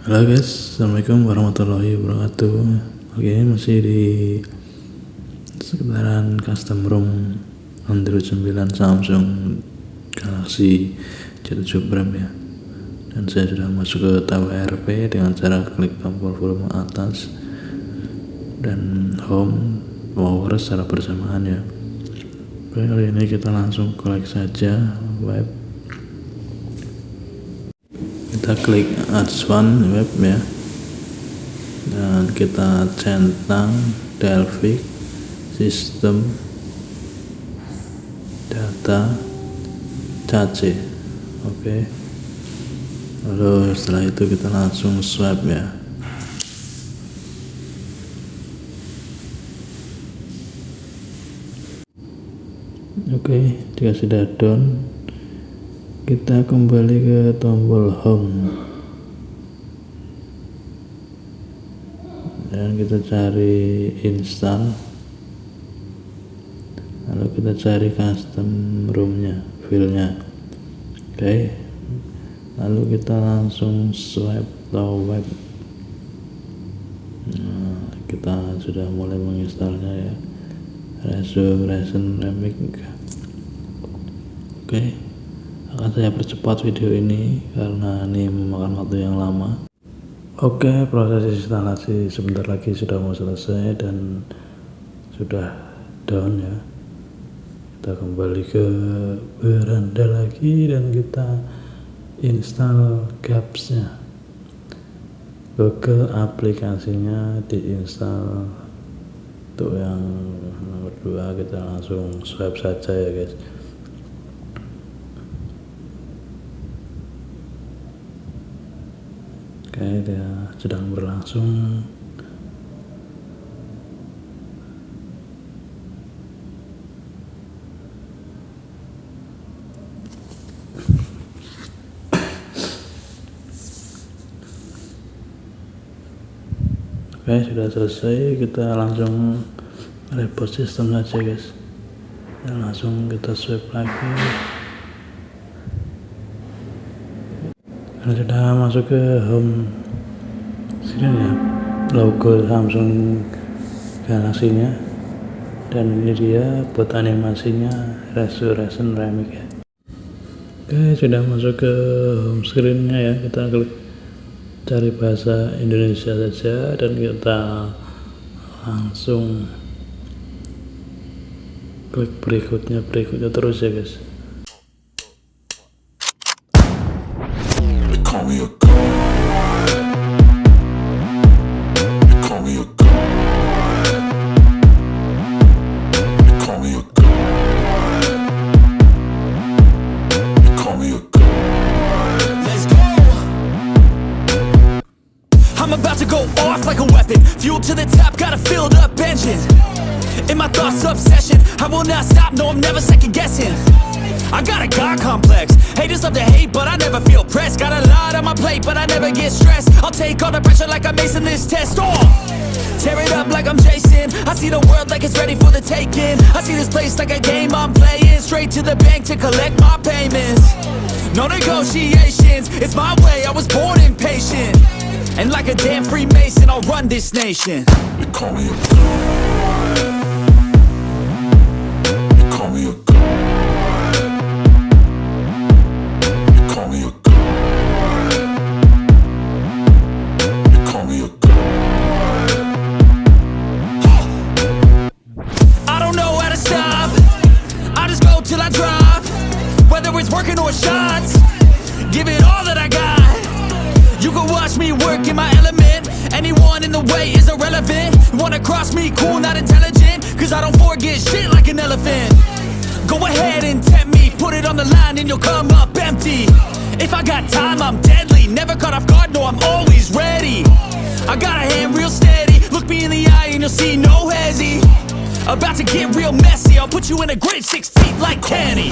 Halo guys, assalamualaikum warahmatullahi wabarakatuh. Oke, masih di sekitaran custom Rom Android 9 Samsung Galaxy J7 Prime ya. Dan saya sudah masuk ke tab RP dengan cara klik tombol volume atas dan home power secara bersamaan ya. Oke, kali ini kita langsung klik saja web. Kita klik add one web ya, dan kita centang Delphi sistem data cache. Oke, lalu setelah itu kita langsung swipe ya. Oke, jika sudah done, kita kembali ke tombol home dan kita cari install, lalu kita cari custom roomnya, filenya. Oke, lalu kita langsung swipe to web. Nah, kita sudah mulai menginstalnya ya, Restoration Remix. Oke, akan saya percepat video ini karena ini memakan waktu yang lama. Oke, proses instalasi sebentar lagi sudah mau selesai dan sudah down ya. Kita kembali ke beranda lagi dan kita install apps-nya. Google aplikasinya diinstal. Untuk yang kedua kita langsung swipe saja ya guys. Oke, dia sedang berlangsung. Oke, sudah selesai. Kita langsung reboot sistem saja guys, dan langsung kita swipe lagi. Karena sudah masuk ke home screen ya, logo Samsung Galaxy nya, dan ini dia buat animasinya, Restoration Remix ya. Oke, sudah masuk ke home screen nya ya. Kita klik cari bahasa Indonesia saja dan kita langsung klik berikutnya terus ya guys. I'm about to go off like a weapon, fuel to the top, got a filled up engine. In my thoughts, obsession, I will not stop, no, I'm never second guessing. I got a God complex, haters love to hate, but I never feel pressed. Got a lot on my plate, but I never get stressed. I'll take all the pressure like I'm acing this test. Tear it up like I'm Jason. I see the world like it's ready for the taking. I see this place like a game I'm playing. Straight to the bank to collect my payments. No negotiations, it's my way, I was born impatient. And like a damn Freemason, I'll run this nation. They call me a god. They call me a god. They call me a god. They call me a god. I don't know how to stop, I just go till I drop. Whether it's working or shots, give it all that I got. You can watch me work in my element. Anyone in the way is irrelevant. You wanna cross me, cool, not intelligent, cause I don't forget shit like an elephant. Go ahead and tempt me, put it on the line and you'll come up empty. If I got time, I'm deadly. Never caught off guard, no, I'm always ready. I got a hand real steady. Look me in the eye and you'll see no hezzy. About to get real messy, I'll put you in a grave 6 feet like Kenny.